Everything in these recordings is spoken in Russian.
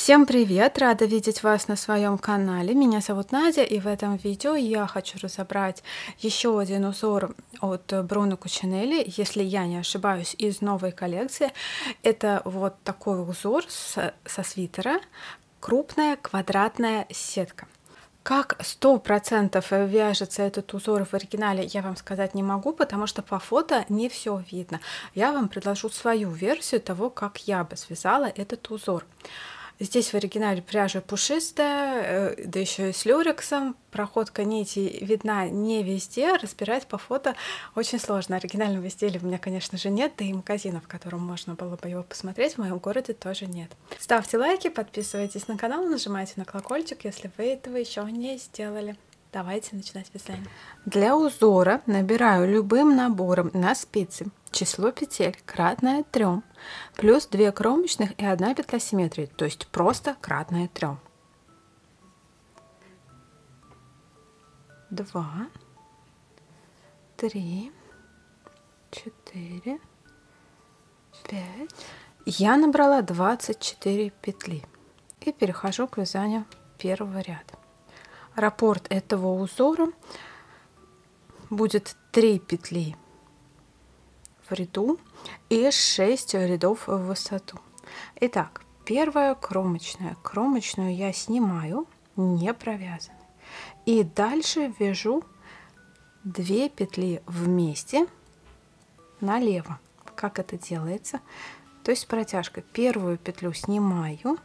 Всем привет! Рада видеть вас на своем канале. Меня зовут Надя, и в этом видео я хочу разобрать еще один узор от Бруно Кучинелли, если я не ошибаюсь, из новой коллекции. Это вот такой узор со свитера, крупная квадратная сетка. Как 100% вяжется этот узор в оригинале, я вам сказать не могу, потому что по фото не все видно. Я вам предложу свою версию того, как я бы связала этот узор. Здесь в оригинале пряжа пушистая, да еще и с люрексом. Проходка нити видна не везде, разбирать по фото очень сложно. Оригинального изделия у меня, конечно же, нет, да и магазина, в котором можно было бы его посмотреть, в моем городе тоже нет. Ставьте лайки, подписывайтесь на канал, нажимайте на колокольчик, если вы этого еще не сделали. Давайте начинать вязание. Для узора набираю любым набором на спицы число петель кратное 3, плюс 2 кромочных и 1 петля симметрии, то есть просто кратное 3. 2, 3, 4, 5. Я набрала 24 петли и перехожу к вязанию первого ряда. Раппорт этого узора будет 3 петли в ряду и 6 рядов в высоту. Итак, первая кромочная. Кромочную я снимаю, не провязанной. И дальше вяжу 2 петли вместе налево. Как это делается? То есть протяжка. Первую петлю снимаю,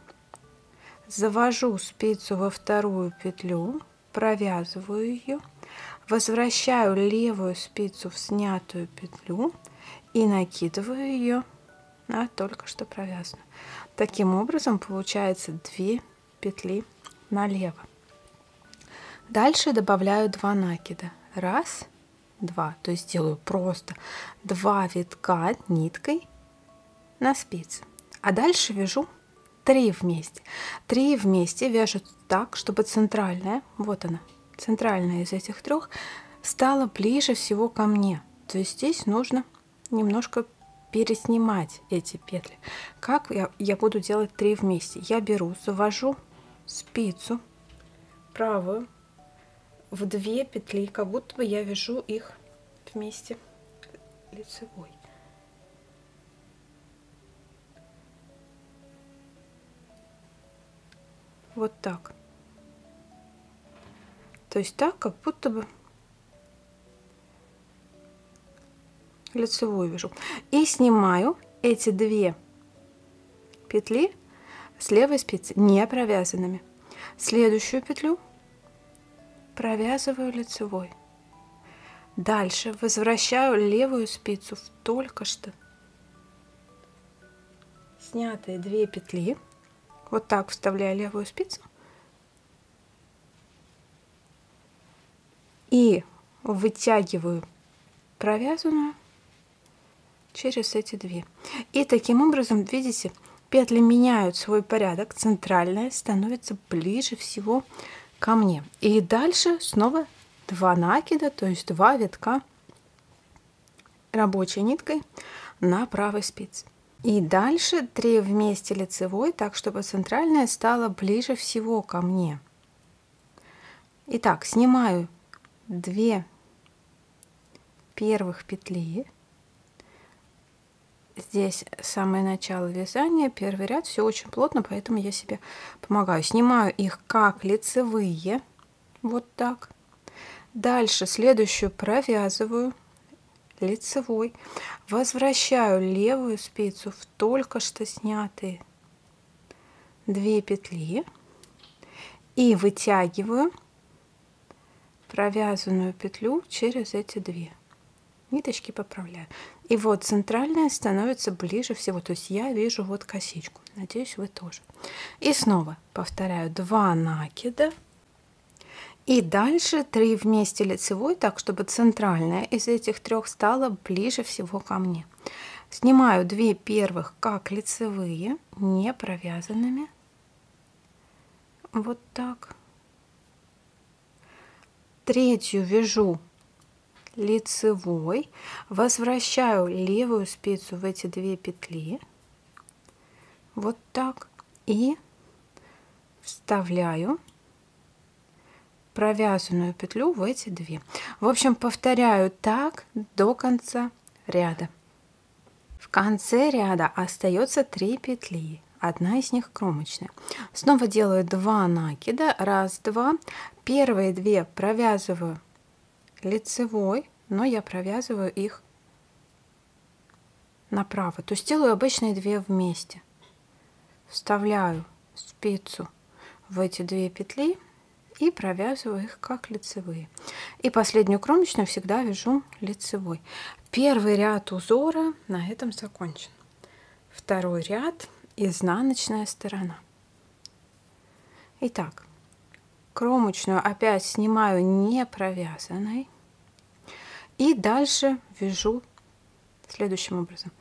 завожу спицу во вторую петлю, провязываю ее, возвращаю левую спицу в снятую петлю и накидываю ее на только что провязанную. Таким образом получается 2 петли налево. Дальше добавляю 2 накида. 1, 2, то есть делаю просто 2 витка ниткой на спице. А дальше вяжу 3 вместе. 3 вместе вяжут так, чтобы центральная, вот она, центральная из этих 3, стала ближе всего ко мне. То есть здесь нужно немножко переснимать эти петли. Как я буду делать 3 вместе? Я беру, завожу спицу правую в 2 петли, как будто бы я вяжу их вместе лицевой. Вот так. То есть так, как будто бы лицевую вяжу. И снимаю эти 2 петли с левой спицы, не провязанными. Следующую петлю провязываю лицевой. Дальше возвращаю левую спицу в только что снятые 2 петли. Вот так вставляю левую спицу и вытягиваю провязанную через эти 2. И таким образом, видите, петли меняют свой порядок. Центральная становится ближе всего ко мне. И дальше снова 2 накида, то есть 2 витка рабочей ниткой на правой спице. И дальше 3 вместе лицевой, так чтобы центральная стала ближе всего ко мне. Итак, снимаю 2 первых петли. Здесь самое начало вязания, первый ряд, все очень плотно, поэтому я себе помогаю. Снимаю их как лицевые, вот так. Дальше следующую провязываю лицевой, возвращаю левую спицу в только что снятые 2 петли и вытягиваю провязанную петлю через эти 2. Ниточки поправляю. И вот центральная становится ближе всего. То есть я вижу вот косичку. Надеюсь, вы тоже. И снова повторяю 2 накида. И дальше 3 вместе лицевой, так чтобы центральная из этих 3 стала ближе всего ко мне. Снимаю 2 первых как лицевые, не провязанными. Вот так. Третью вяжу лицевой, возвращаю левую спицу в эти 2 петли, вот так, и вставляю провязанную петлю в эти две. В общем, повторяю так до конца ряда. В конце ряда остается 3 петли, одна из них кромочная. Снова делаю 2 накида, 1, 2. Первые 2 провязываю лицевой, но я провязываю их направо, то есть делаю обычные 2 вместе. Вставляю спицу в эти 2 петли и провязываю их как лицевые. И последнюю кромочную всегда вяжу лицевой. Первый ряд узора на этом закончен. Второй ряд — изнаночная сторона. Итак, кромочную опять снимаю не провязанной и дальше вяжу следующим образом.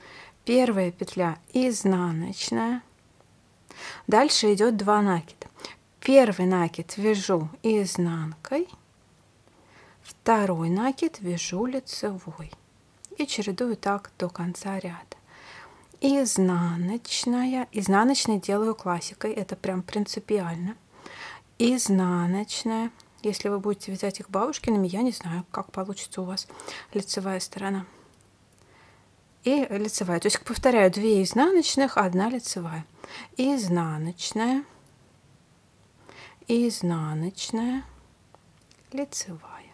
Первая петля изнаночная, дальше идет 2 накида. Первый накид вяжу изнанкой, второй накид вяжу лицевой и чередую так до конца ряда. Изнаночная, изнаночной делаю классикой, это прям принципиально. Изнаночная, если вы будете вязать их бабушкиными, я не знаю, как получится у вас лицевая сторона. И лицевая, то есть повторяю, 2 изнаночных, 1 лицевая. Изнаночная, изнаночная, лицевая,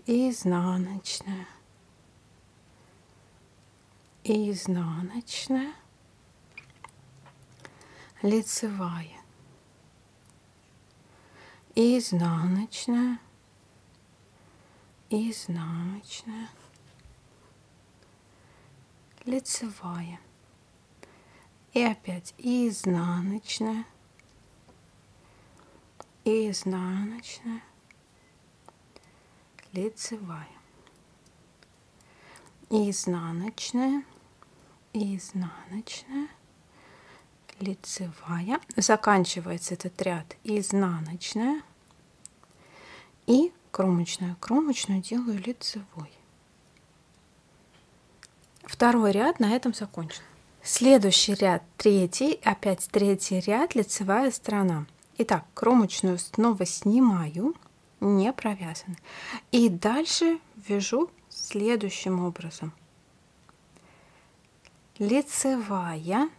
изнаночная, изнаночная, лицевая, изнаночная, изнаночная, лицевая и опять изнаночная, изнаночная, лицевая, изнаночная, изнаночная, лицевая. Заканчивается этот ряд изнаночная и кромочную. Кромочную делаю лицевой. Второй ряд на этом закончен. Следующий ряд третий, опять третий ряд, лицевая сторона. Итак, кромочную снова снимаю, не провязанной. И дальше вяжу следующим образом. Лицевая,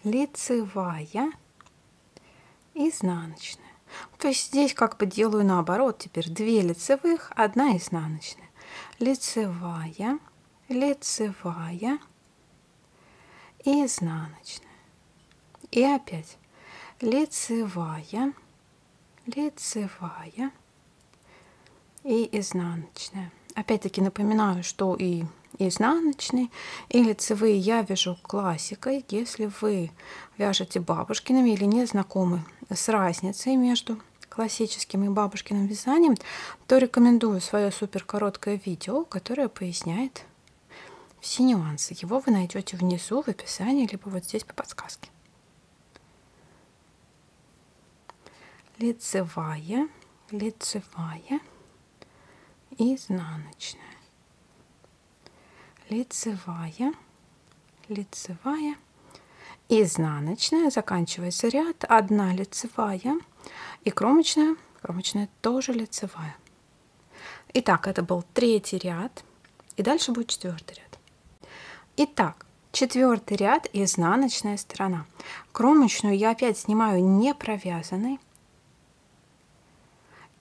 лицевая, изнаночная. То есть здесь как бы делаю наоборот. Теперь 2 лицевых, 1 изнаночная. Лицевая, лицевая, изнаночная. И опять лицевая, лицевая и изнаночная. Опять-таки напоминаю, что и изнаночные, и лицевые я вяжу классикой. Если вы вяжете бабушкиными или не знакомы с разницей между классическим и бабушкиным вязанием, то рекомендую свое супер короткое видео, которое поясняет все нюансы. Его вы найдете внизу в описании, либо вот здесь по подсказке. Лицевая, лицевая, изнаночная, лицевая, лицевая, изнаночная. Заканчивается ряд, 1 лицевая и кромочная. Кромочная тоже лицевая. Итак, это был 3-й ряд, и дальше будет 4-й ряд. Итак, 4-й ряд, изнаночная сторона. Кромочную я опять снимаю не провязанной.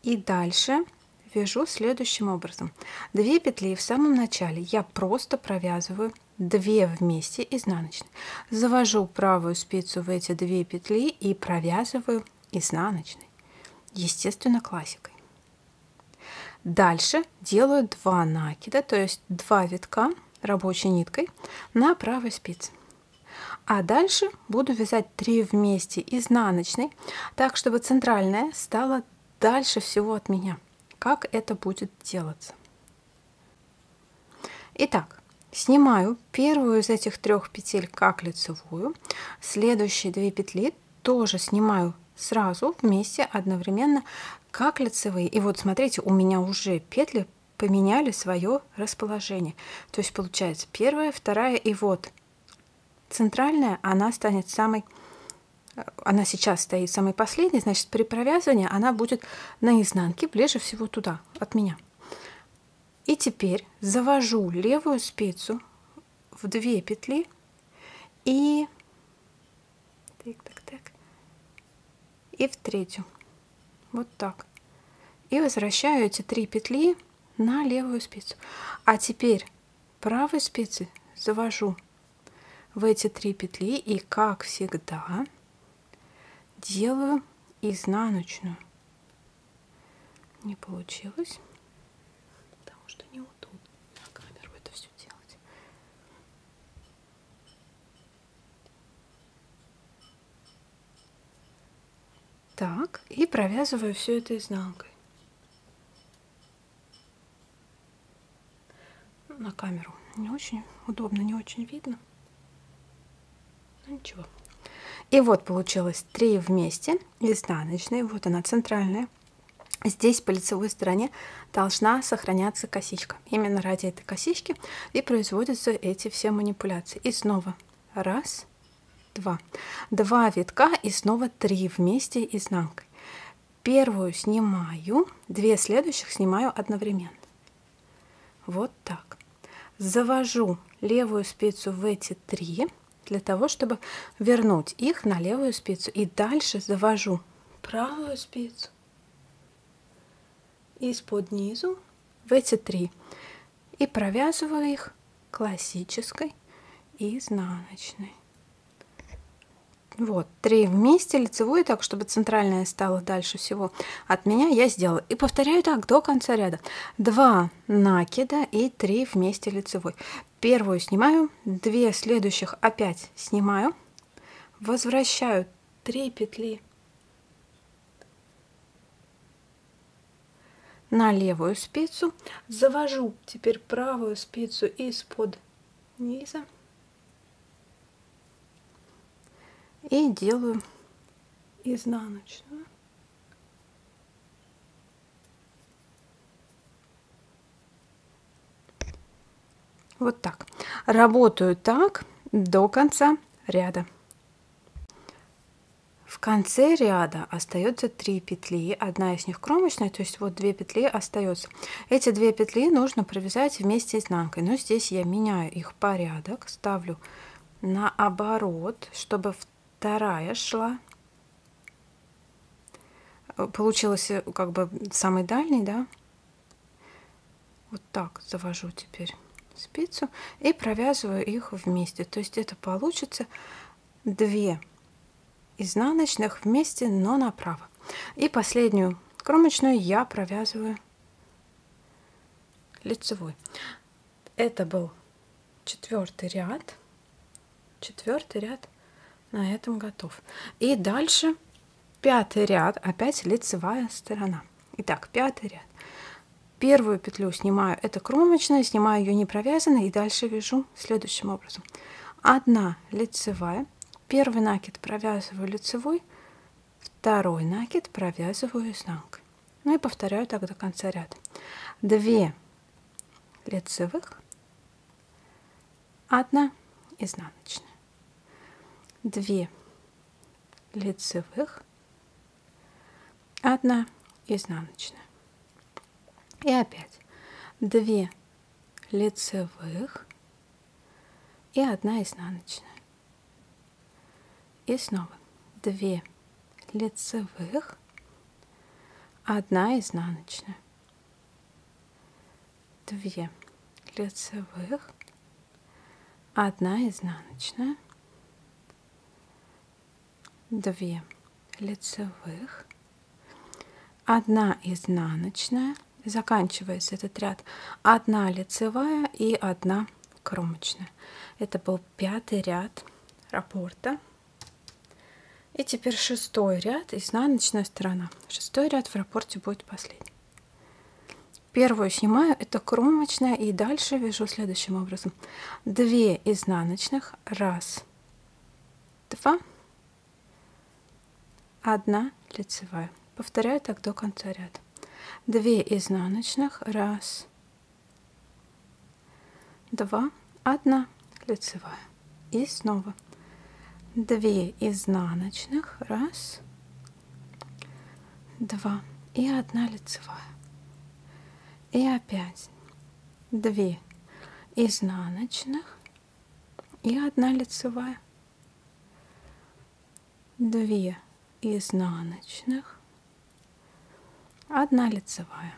И дальше вяжу следующим образом. 2 петли в самом начале я просто провязываю 2 вместе изнаночные. Завожу правую спицу в эти 2 петли и провязываю изнаночной. Естественно, классикой. Дальше делаю 2 накида, то есть 2 витка рабочей ниткой на правой спице. А дальше буду вязать 3 вместе изнаночной, так чтобы центральная стала дальше всего от меня. Как это будет делаться? Итак, снимаю первую из этих 3 петель как лицевую, следующие 2 петли тоже снимаю сразу вместе одновременно как лицевые. И вот смотрите, у меня уже петли поменяли свое расположение. То есть получается 1-я, 2-я и вот центральная, она станет самой она сейчас стоит самой последней, значит, при провязывании она будет на изнанке, ближе всего туда, от меня. И теперь завожу левую спицу в 2 петли и и в 3-ю. Вот так. И возвращаю эти 3 петли на левую спицу. А теперь правой спицей завожу в эти 3 петли и, как всегда, делаю изнаночную. Не получилось, потому что неудобно на камеру это все делать. Так, и провязываю все это изнанкой. На камеру не очень удобно, не очень видно. Ну, ничего. И вот получилось 3 вместе изнаночные. Вот она центральная. Здесь по лицевой стороне должна сохраняться косичка. Именно ради этой косички и производятся эти все манипуляции. И снова 1, 2. 2 витка и снова 3 вместе изнанкой. Первую снимаю, 2 следующих снимаю одновременно. Вот так. Завожу левую спицу в эти 3 для того, чтобы вернуть их на левую спицу. И дальше завожу правую спицу из-под низу в эти 3 и провязываю их классической изнаночной. Вот, 3 вместе лицевой, так, чтобы центральная стала дальше всего от меня, я сделала. И повторяю так до конца ряда. 2 накида и 3 вместе лицевой. Первую снимаю, 2 следующих опять снимаю, возвращаю 3 петли на левую спицу, завожу теперь правую спицу из-под низа и делаю изнаночную. Вот так. Работаю так до конца ряда. В конце ряда остается 3 петли, одна из них кромочная, то есть вот 2 петли остается. Эти 2 петли нужно провязать вместе изнанкой, но здесь я меняю их порядок, ставлю наоборот, чтобы вторая шла. Получилось как бы самый дальний, да? Вот так завожу теперь спицу и провязываю их вместе. То есть это получится 2 изнаночных вместе, но направо. И последнюю кромочную я провязываю лицевой. Это был 4-й ряд. 4-й ряд на этом готов. И дальше 5-й ряд, опять лицевая сторона. Итак, 5-й ряд. Первую петлю снимаю, это кромочная, снимаю ее не провязанной и дальше вяжу следующим образом. 1 лицевая. Первый накид провязываю лицевой, второй накид провязываю изнанкой. Ну и повторяю так до конца ряда. 2 лицевых, 1 изнаночная. 2 лицевых, 1 изнаночная. И опять 2 лицевых и 1 изнаночная. И снова 2 лицевых, 1 изнаночная, 2 лицевых, 1 изнаночная, 2 лицевых, 1 изнаночная, заканчивается этот ряд, 1 лицевая и 1 кромочная. Это был 5-й ряд раппорта. И теперь 6-й ряд, изнаночная сторона. 6-й ряд в раппорте будет последний. Первую снимаю, это кромочная, и дальше вяжу следующим образом. 2 изнаночных, 1, 2, 1 лицевая. Повторяю так до конца ряда. 2 изнаночных, 1, 2, 1 лицевая. И снова 2 изнаночных, 1, 2 и 1 лицевая, и опять 2 изнаночных и 1 лицевая, 2 изнаночных, 1 лицевая,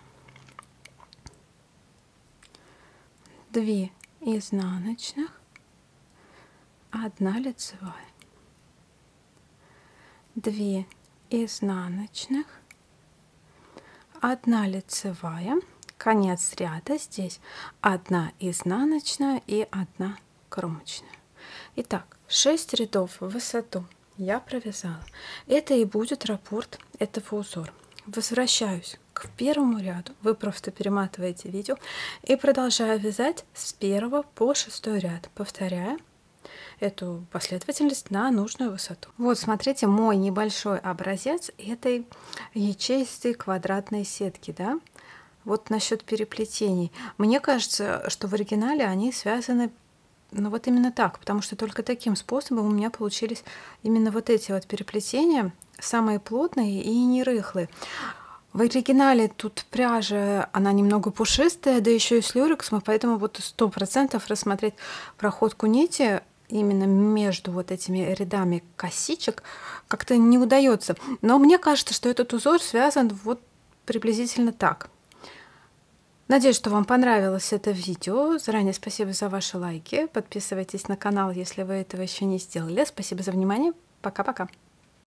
2 изнаночных, 1 лицевая, 2 изнаночных, 1 лицевая, конец ряда, здесь 1 изнаночная и 1 кромочная. Итак, 6 рядов в высоту я провязала. Это и будет раппорт этого узора. Возвращаюсь к первому ряду. Вы просто перематываете видео и продолжаю вязать с 1 по 6 ряд, повторяя эту последовательность на нужную высоту. Вот смотрите, мой небольшой образец этой ячеистой квадратной сетки, да? Вот насчет переплетений. Мне кажется, что в оригинале они связаны, ну, вот именно так, потому что только таким способом у меня получились именно вот эти вот переплетения, самые плотные и не рыхлые. В оригинале тут пряжа, она немного пушистая, да еще и с люрексом, поэтому вот 100% рассмотреть проходку нити именно между вот этими рядами косичек как-то не удается. Но мне кажется, что этот узор связан вот приблизительно так. Надеюсь, что вам понравилось это видео. Заранее спасибо за ваши лайки. Подписывайтесь на канал, если вы этого еще не сделали. Спасибо за внимание. Пока-пока.